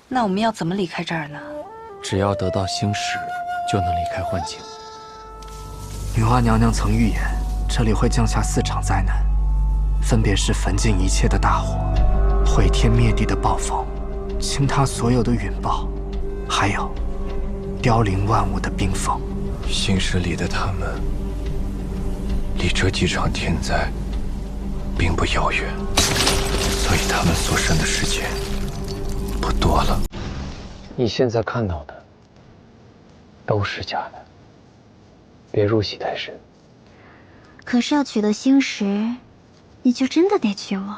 那我们要怎么离开这儿呢？只要得到星矢，就能离开幻境。女娲娘娘曾预言，这里会降下4场灾难，分别是焚尽一切的大火、毁天灭地的暴风、倾塌所有的云暴，还有凋零万物的冰封。星矢里的他们，离这几场天灾并不遥远，所以他们所剩的时间不多了。你现在看到的都是假的，别入戏太深。可是要取得星矢，你就真的得娶我。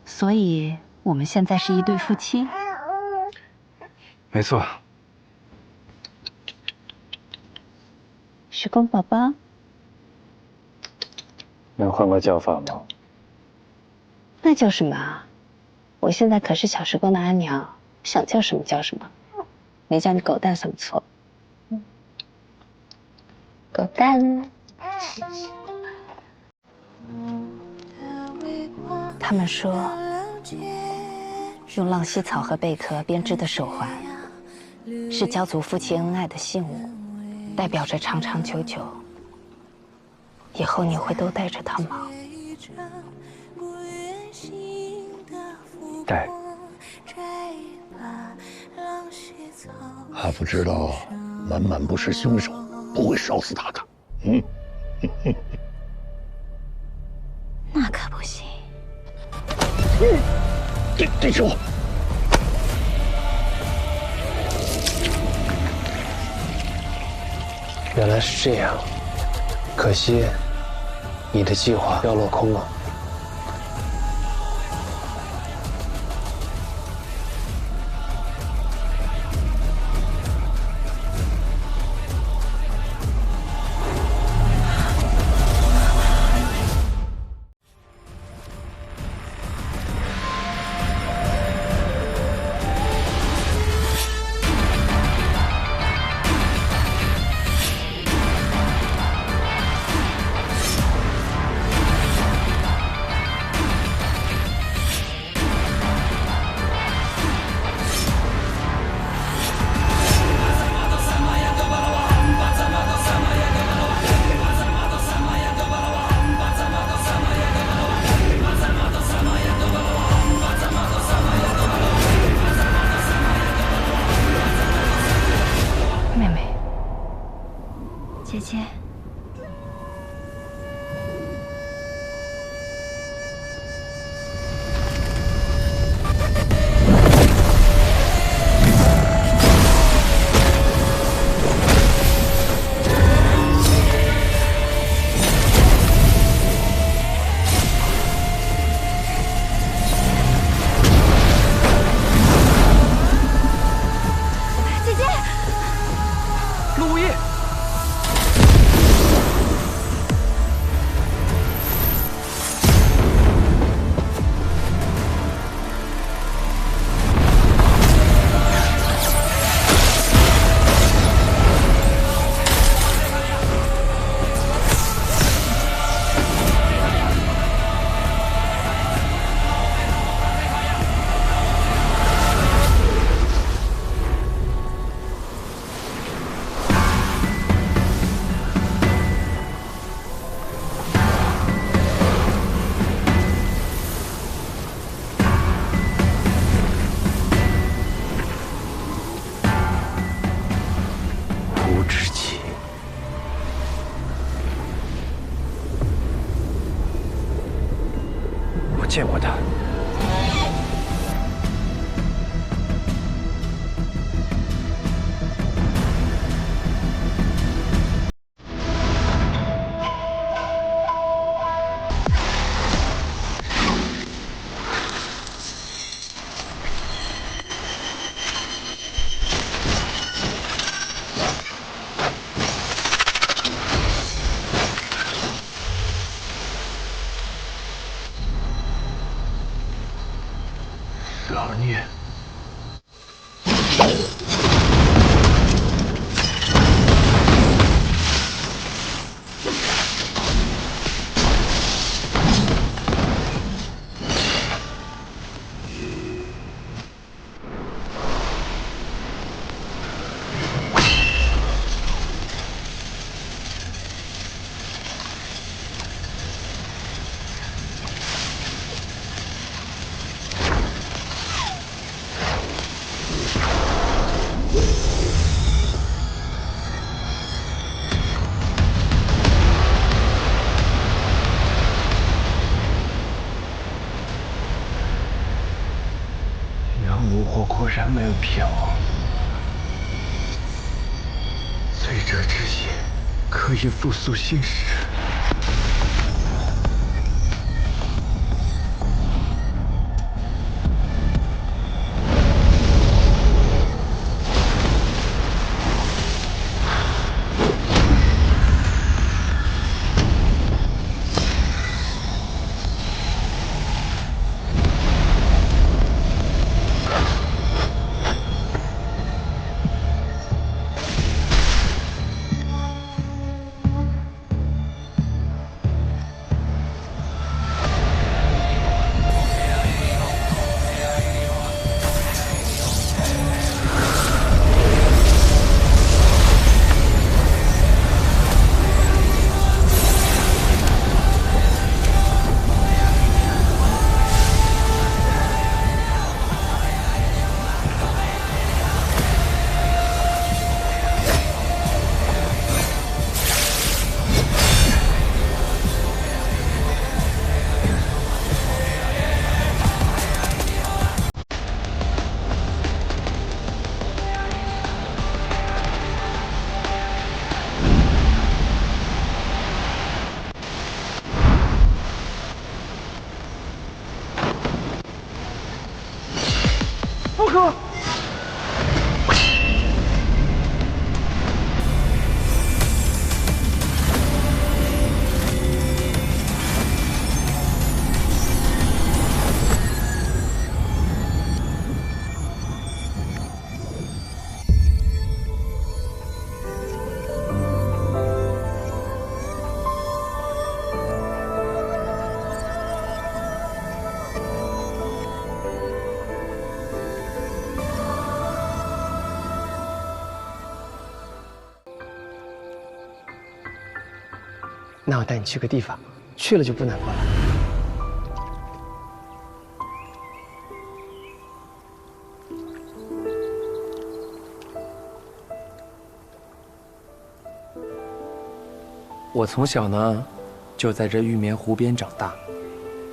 所以我们现在是一对夫妻。没错。时光宝宝，能换个叫法吗？那叫什么啊？我现在可是小时光的阿娘，想叫什么叫什么。没叫你狗蛋算不错。狗蛋。他们说，用浪息草和贝壳编织的手环，是家族夫妻恩爱的信物，代表着长长久久。以后你会都带着它吗？带。阿福知道满满不是凶手，不会烧死他的。那可不行。对着我。原来是这样，可惜你的计划要落空了。姐姐，姐姐，陆无夜。无知己，我见过他。老聂，然没有骗我。醉者之血可以复苏心识。那我带你去个地方，去了就不难过了。我从小呢，就在这玉棉湖边长大，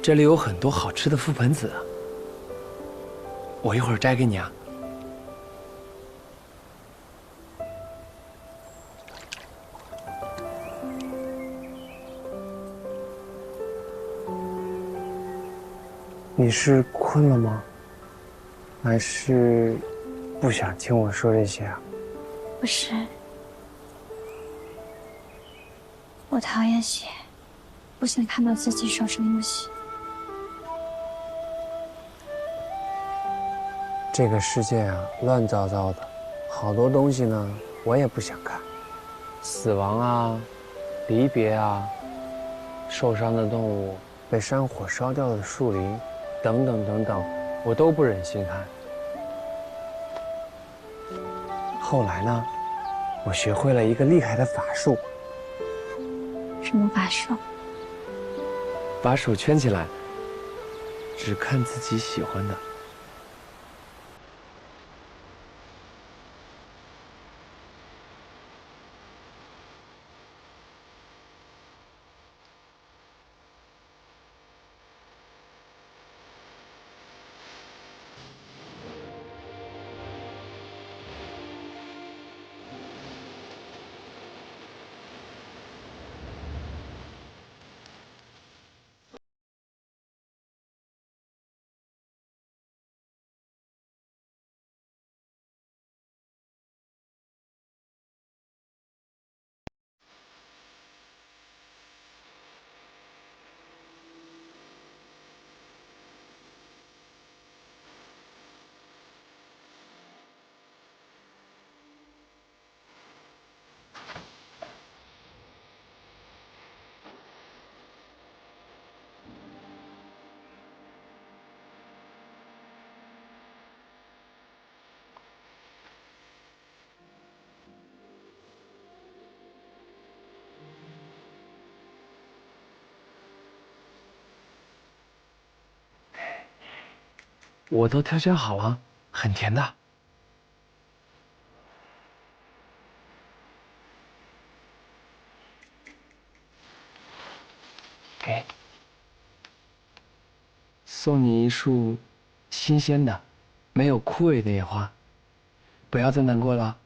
这里有很多好吃的覆盆子，我一会儿摘给你啊。你是困了吗？还是不想听我说这些啊？不是，我讨厌血，不想看到自己手上有血。这个世界啊，乱糟糟的，好多东西呢，我也不想看。死亡啊，离别啊，受伤的动物，被山火烧掉的树林，等等等等，我都不忍心看。后来呢，我学会了一个厉害的法术。什么法术？把手圈起来，只看自己喜欢的。我都挑选好了，很甜的。给，送你一束新鲜的，没有枯萎的野花。不要再难过了。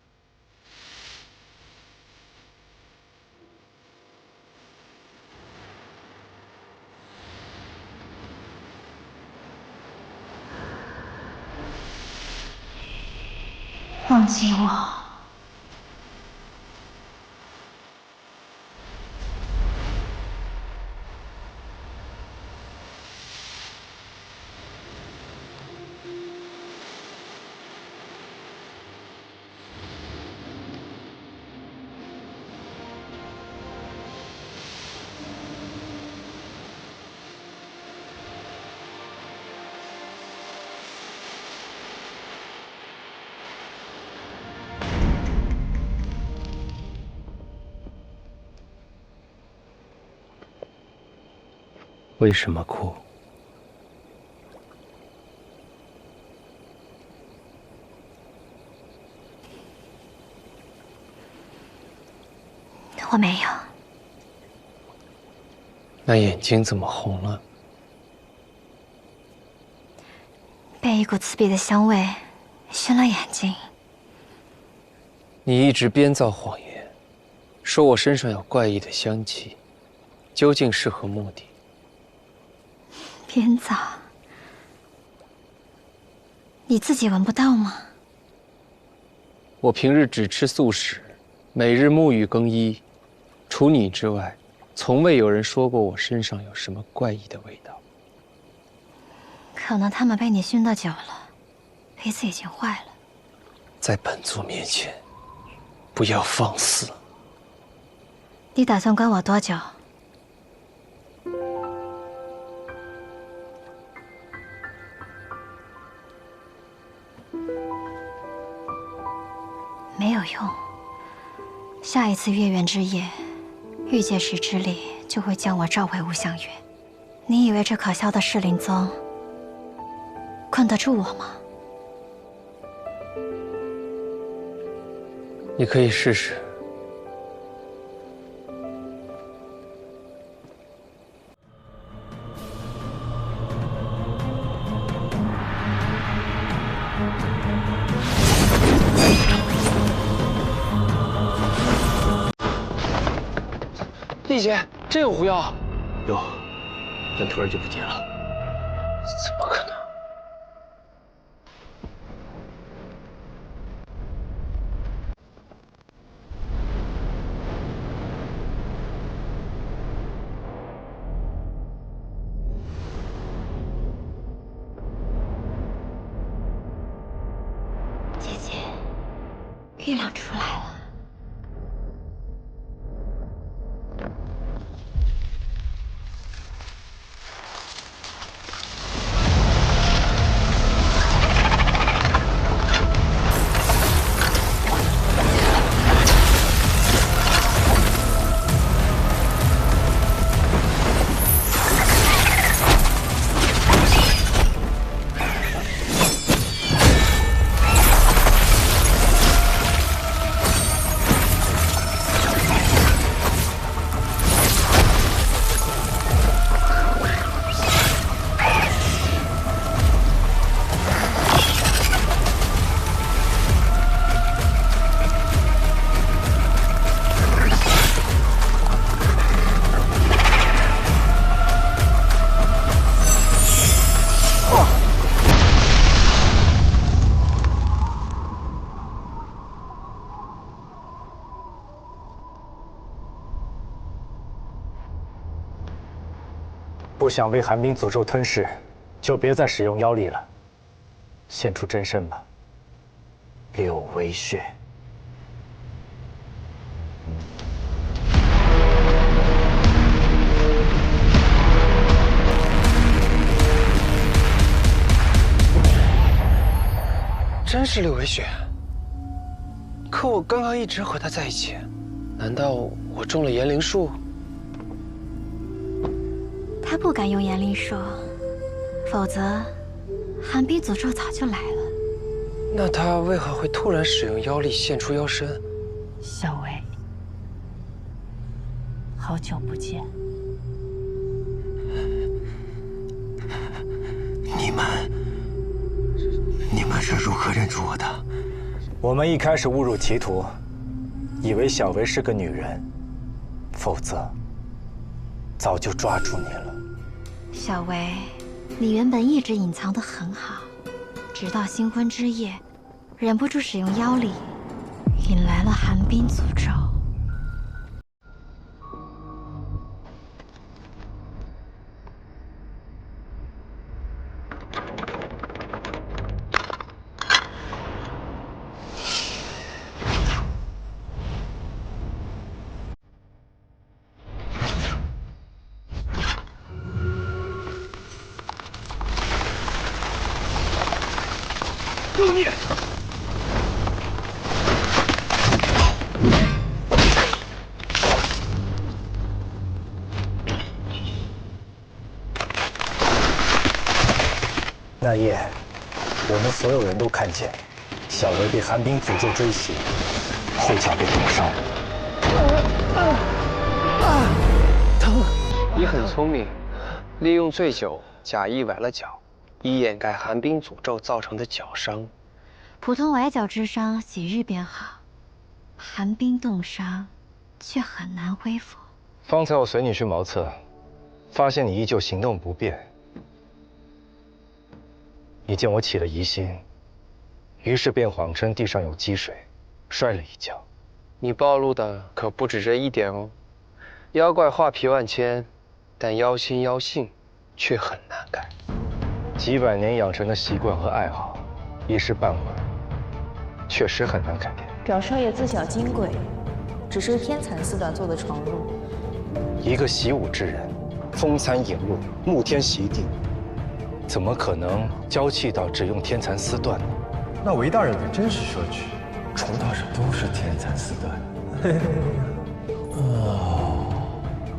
放弃我。为什么哭？我没有。那眼睛怎么红了？被一股刺鼻的香味熏了眼睛。你一直编造谎言，说我身上有怪异的香气，究竟是何目的？编造？你自己闻不到吗？我平日只吃素食，每日沐浴更衣，除你之外，从未有人说过我身上有什么怪异的味道。可能他们被你熏得久了，鼻子已经坏了。在本座面前，不要放肆！你打算关我多久？没有用。下一次月圆之夜，玉界石之力就会将我召回无相院。你以为这可笑的噬灵宗困得住我吗？你可以试试。丽姐，真有狐妖？有，但突然就不见了。怎么可能？姐姐，月亮出来了。不想为寒冰诅咒吞噬，就别再使用妖力了。现出真身吧，柳微雪。真是柳微雪。可我刚刚一直和他在一起，难道我中了炎灵术？他不敢用炎灵术，否则寒冰诅咒早就来了。那他为何会突然使用妖力现出妖身？小薇，好久不见。你们是如何认出我的？我们一开始误入歧途，以为小维是个女人，否则早就抓住你了。小维，你原本一直隐藏得很好，直到新婚之夜，忍不住使用妖力，引来了寒冰诅咒。妖孽！那夜，我们所有人都看见小维被寒冰诅咒追袭，后脚被冻伤。疼！你很聪明，利用醉酒假意崴了脚，以掩盖寒冰诅咒造成的脚伤。普通崴脚之伤几日便好，寒冰冻伤却很难恢复。方才我随你去茅厕，发现你依旧行动不便。你见我起了疑心，于是便谎称地上有积水，摔了一跤。你暴露的可不止这一点哦。妖怪画皮万千，但妖心妖性却很难改。几百年养成的习惯和爱好，一时半会儿确实很难改变。表少爷自小金贵，只是天蚕四段做的闯入。一个习武之人，风餐引路，沐天席地，怎么可能娇气到只用天蚕丝缎呢？那韦大人可真是奢侈，床榻上都是天蚕丝缎。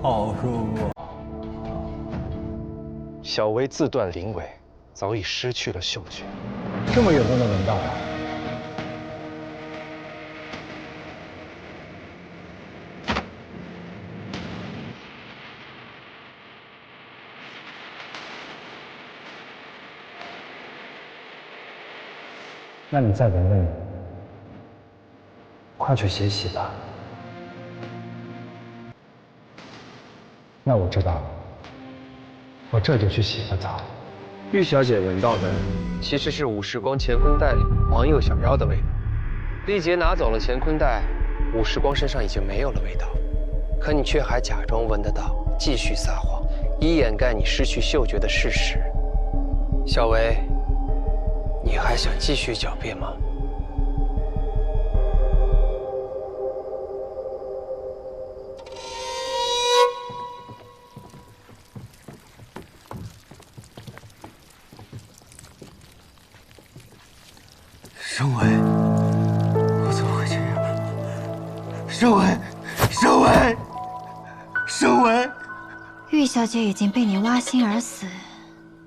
好舒服。小维自断灵尾，早已失去了嗅觉。这么远都能闻到啊？那你再闻闻，快去洗洗吧。那我知道了，我这就去洗个澡。玉小姐闻到的其实是武时光乾坤袋里王幼小妖的味道。丽杰拿走了乾坤袋，武时光身上已经没有了味道，可你却还假装闻得到，继续撒谎，以掩盖你失去嗅觉的事实。小维，你还想继续狡辩吗？盛伟，我怎么会这样？盛伟，盛伟，盛伟！玉小姐已经被你挖心而死，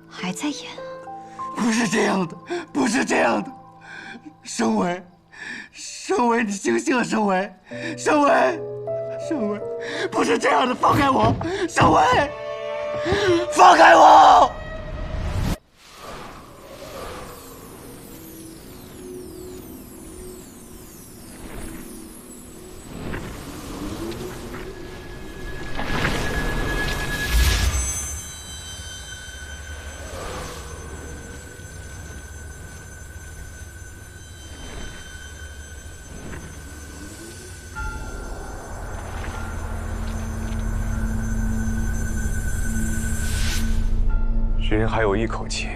还在演？不是这样的，不是这样的！盛伟，盛伟，你醒醒啊！盛伟，盛伟，盛伟，不是这样的！放开我，盛伟，放开我！人还有一口气，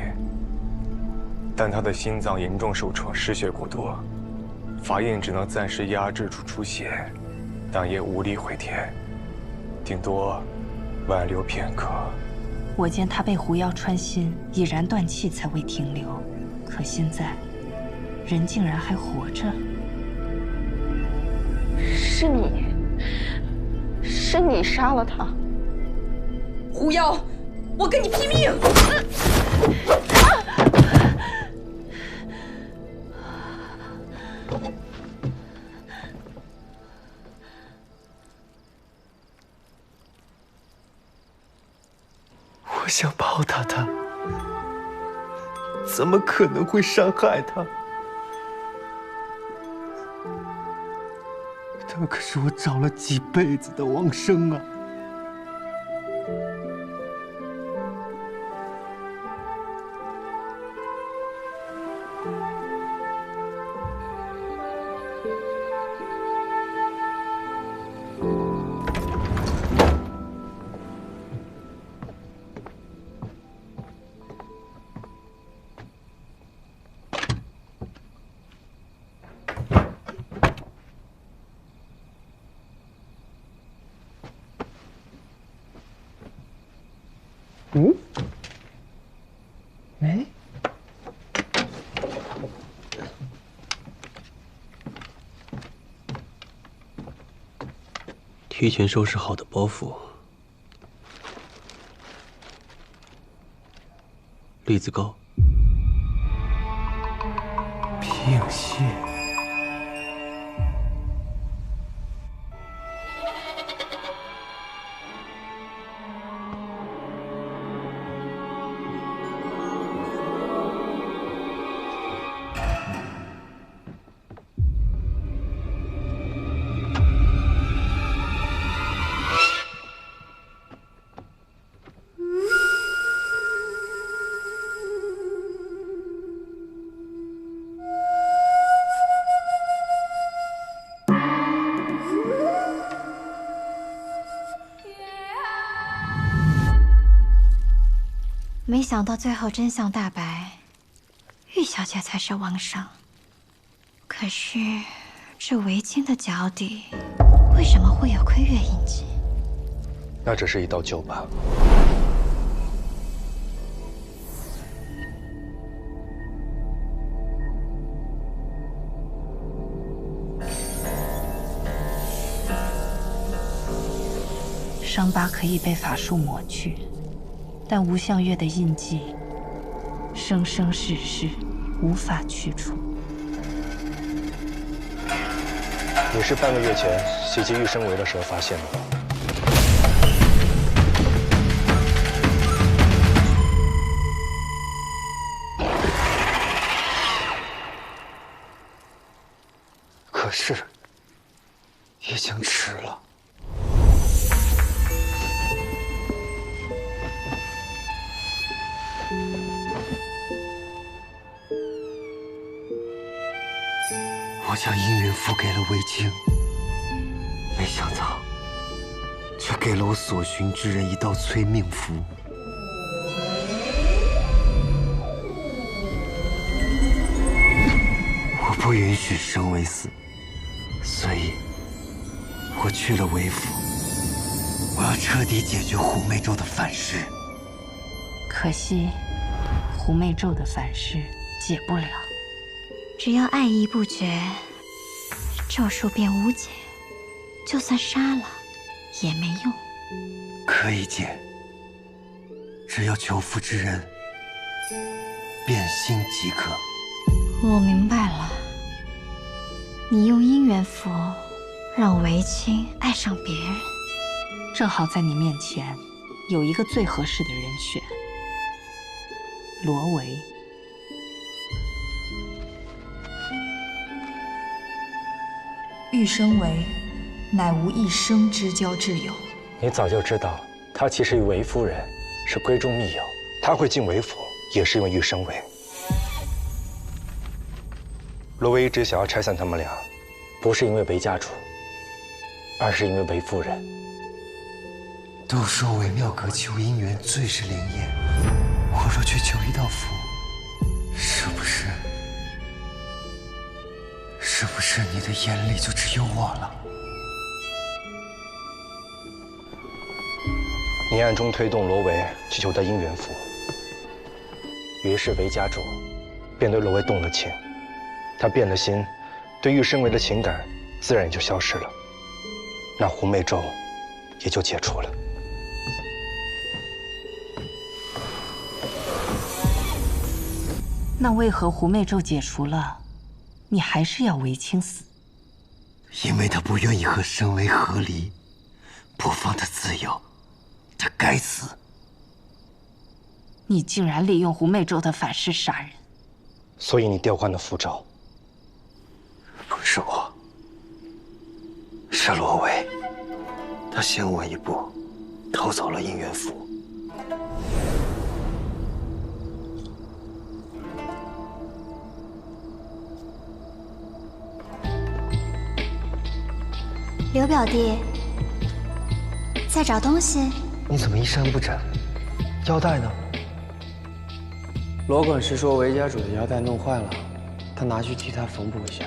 但他的心脏严重受创，失血过多，法印只能暂时压制住出血，但也无力回天，顶多挽留片刻。我见他被狐妖穿心，已然断气才未停留，可现在人竟然还活着。是你杀了他，狐妖！我跟你拼命！我想报答他，怎么可能会伤害他？他可是我找了几辈子的王生啊！哎，提前收拾好的包袱，栗子糕，皮影戏。没想到最后真相大白，玉小姐才是王上。可是这围巾的脚底为什么会有窥月印记？那只是一道旧疤。伤疤可以被法术抹去，但吴相月的印记，生生世世无法去除。你是半个月前袭击玉生围的时候发现的吗？可是，已经迟了。我将姻缘符给了魏青，没想到，却给了我所寻之人一道催命符。我不允许生为死，所以，我去了韦府。我要彻底解决狐媚咒的反噬。可惜，狐媚咒的反噬解不了。只要爱意不绝，咒术便无解。就算杀了，也没用。可以解，只要求夫之人变心即可。我明白了，你用姻缘符让韦青爱上别人，正好在你面前有一个最合适的人选——罗维。玉生为，乃无一生之交挚友。你早就知道，她其实与韦夫人是闺中密友。她会进韦府，也是因为玉生为。罗维一直想要拆散他们俩，不是因为韦家主，而是因为韦夫人。都说韦妙阁求姻缘最是灵验，我若去求一道符，是不是你的眼里就只有我了？你暗中推动罗维去求得姻缘符，于是韦家主便对罗维动了情。他变了心，对玉生为的情感自然也就消失了，那狐媚咒也就解除了。那为何狐媚咒解除了，你还是要韦青死？因为他不愿意和申为和离，不放他自由，他该死。你竟然利用狐媚咒的反噬杀人，所以你调换了符咒。不是我，是罗维，他先我一步，偷走了姻缘符。刘表弟，在找东西？你怎么衣衫不整？腰带呢？罗管事说韦家主的腰带弄坏了，他拿去替他缝补一下。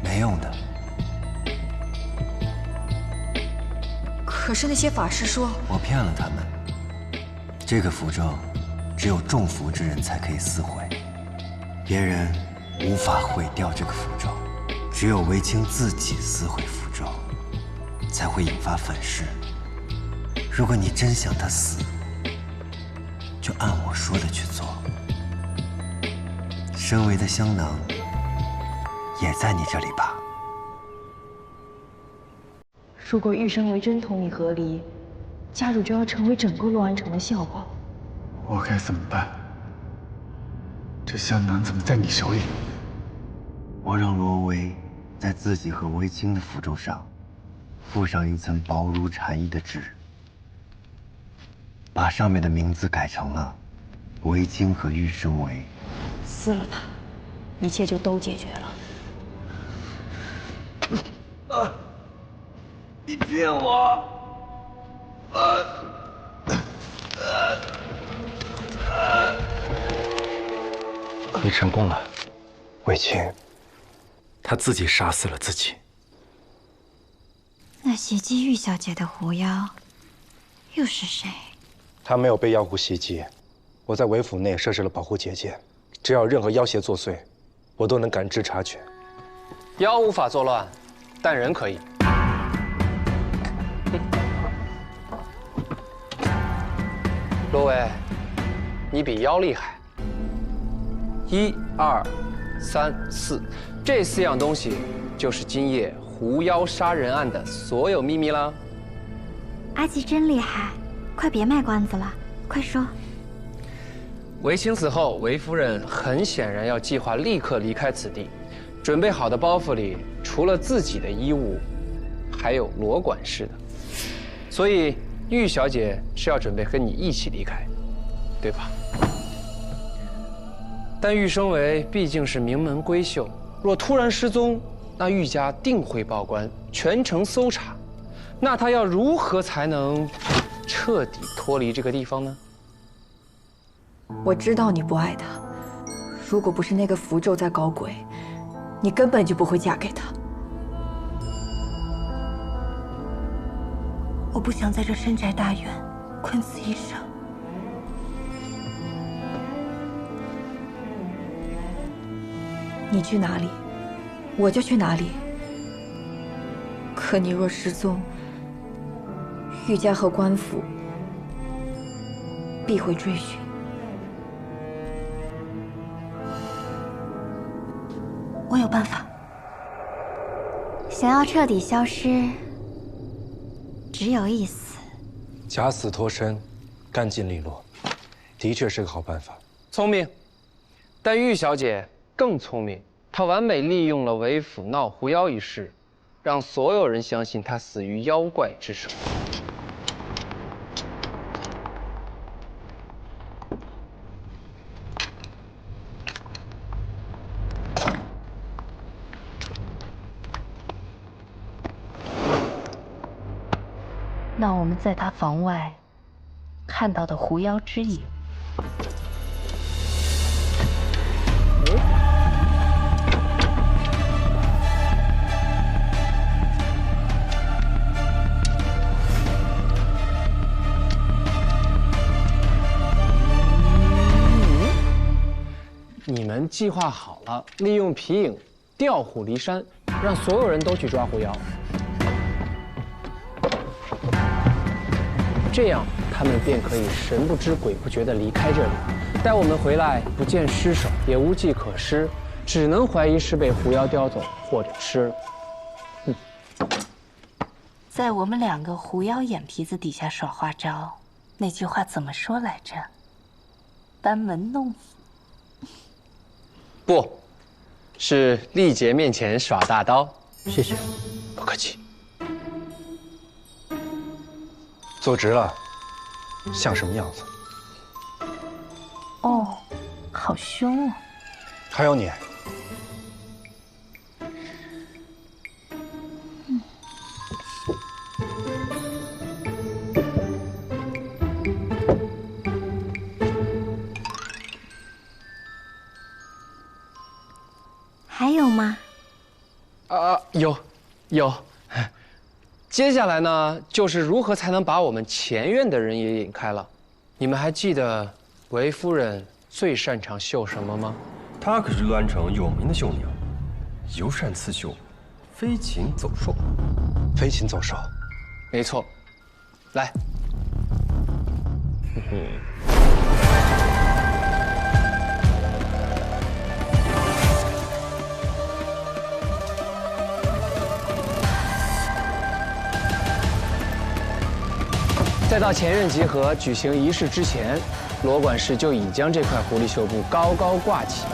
没用的。可是那些法师说，我骗了他们。这个符咒，只有中符之人才可以撕毁，别人无法毁掉这个符咒。只有韦青自己撕毁符咒，才会引发粉饰。如果你真想他死，就按我说的去做。身为的香囊也在你这里吧？如果玉生为真同你和离，家主就要成为整个洛安城的笑话。我该怎么办？这香囊怎么在你手里？我让罗维在自己和韦青的符咒上附上一层薄如蝉翼的纸，把上面的名字改成了韦青和玉生为。撕了它，一切就都解决了。你骗我！你成功了，韦青。他自己杀死了自己。那袭击玉小姐的狐妖又是谁？他没有被妖狐袭击，我在韦府内设置了保护结界，只要有任何妖邪作祟，我都能感知察觉。妖无法作乱，但人可以。罗维，你比妖厉害。1、2、3、4，这4样东西就是今夜狐妖杀人案的所有秘密啦。阿吉真厉害，快别卖关子了，快说。韦青死后，韦夫人很显然要计划立刻离开此地，准备好的包袱里除了自己的衣物，还有罗管事的，所以玉小姐是要准备和你一起离开，对吧？但玉生为毕竟是名门闺秀，若突然失踪，那玉家定会报官，全城搜查。那她要如何才能彻底脱离这个地方呢？我知道你不爱他，如果不是那个符咒在搞鬼，你根本就不会嫁给他。我不想在这深宅大院困死一生。你去哪里，我就去哪里。可你若失踪，玉家和官府必会追寻。我有办法。想要彻底消失，只有一死。假死脱身，干净利落，的确是个好办法。聪明，但玉小姐更聪明，她完美利用了韦府闹狐妖一事，让所有人相信她死于妖怪之手。那我们在他房外看到的狐妖之影，你们计划好了，利用皮影调虎离山，让所有人都去抓狐妖。这样，他们便可以神不知鬼不觉地离开这里，待我们回来，不见尸首，也无计可施，只能怀疑是被狐妖叼走或者吃了。在我们2个狐妖眼皮子底下耍花招，那句话怎么说来着？班门弄斧。不，是丽姐面前耍大刀。谢谢，不客气。坐直了，像什么样子？哦，好凶哦！还有你，还有吗？有。接下来呢，就是如何才能把我们前院的人也引开了。你们还记得韦夫人最擅长绣什么吗？她可是栾城有名的绣娘，尤善刺绣，飞禽走兽。飞禽走兽，没错。来，在到前院集合举行仪式之前，罗管事就已将这块狐狸绣布高高挂起。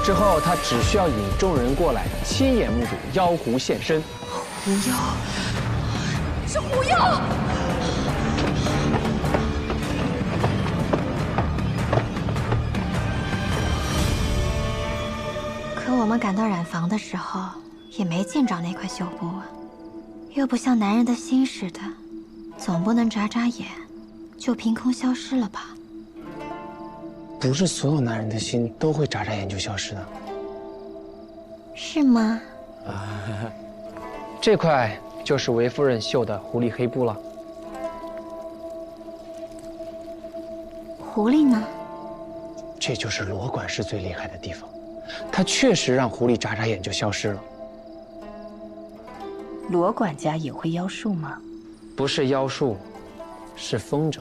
之后，他只需要引众人过来，亲眼目睹妖狐现身。狐妖，是狐妖！可我们赶到染房的时候，也没见着那块绣布啊，又不像男人的心似的，总不能眨眨眼就凭空消失了吧？不是所有男人的心都会眨眨眼就消失的。是吗？这块就是韦夫人绣的狐狸黑布了。狐狸呢？这就是罗管事最厉害的地方，他确实让狐狸眨眨眼就消失了。罗管家也会妖术吗？不是妖术，是风筝。